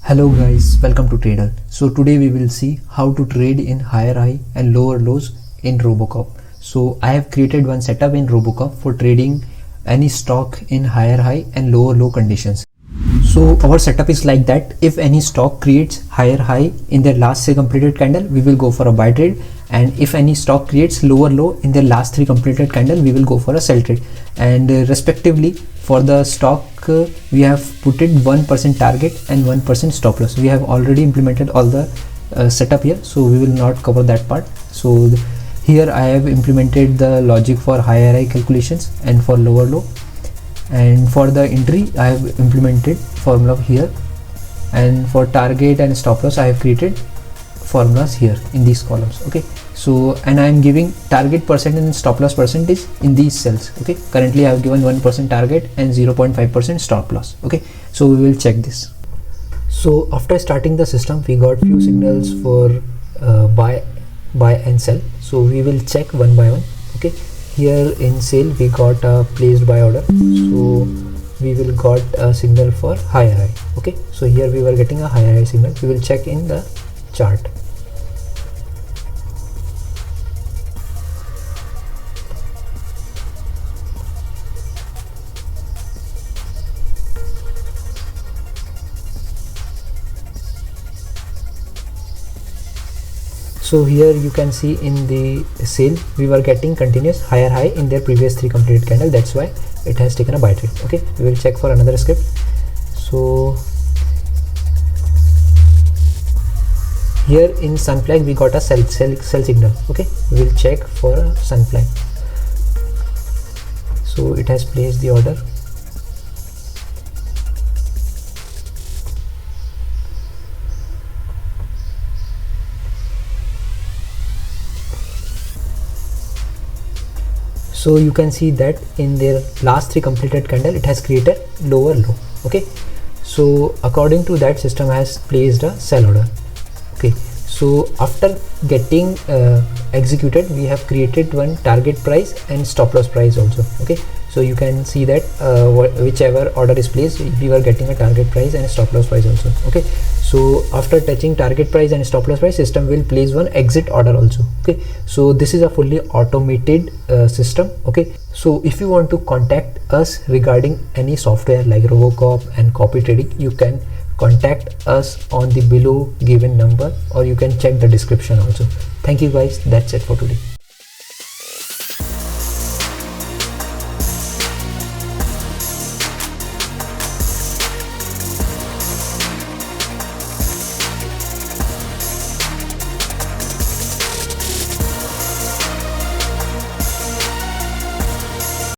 Hello guys, welcome to TradeHull. So today we will see how to trade in higher high and lower lows in RoboCop. So I have created one setup in RoboCop for trading any stock in higher high and lower low conditions. So our setup is like that: if any stock creates higher high in their last 3 completed candle, we will go for a buy trade, and if any stock creates lower low in their last 3 completed candle, we will go for a sell trade. And respectively, for the stock we have put it 1% target and 1% stop loss. We have already implemented all the setup here, so we will not cover that part. So here I have implemented the logic for higher high calculations and for lower low, and for the entry I have implemented formula here, and for target and stop loss I have created formulas here in these columns. Okay, so and I am giving target percent and stop loss percentage in these cells. Okay, currently I have given 1% target and 0.5% stop loss. Okay, so we will check this. So after starting the system, we got few signals for buy and sell, so we will check one by one. Okay, here in sale we got a placed buy order, so we will got a signal for higher high. Okay, so here we were getting a higher high signal. We will check in the chart. So here you can see in the sale we were getting continuous higher high in their previous 3 completed candle. That's why it has taken a buy trade. Okay, we will check for another script. So here in sun flag we got a sell signal. Okay, we will check for a sun flag. So it has placed the order. So you can see that in their last 3 completed candle it has created lower low. Okay, so according to that, system has placed a sell order. Okay, so after getting executed, we have created one target price and stop loss price also. Okay, so you can see that whichever order is placed, we were getting a target price and a stop loss price also. Okay, so after touching target price and stop loss price, system will place one exit order also. Okay, so this is a fully automated system. Okay, so if you want to contact us regarding any software like RoboCop and copy trading, you can contact us on the below given number, or you can check the description also. Thank you guys, that's it for today.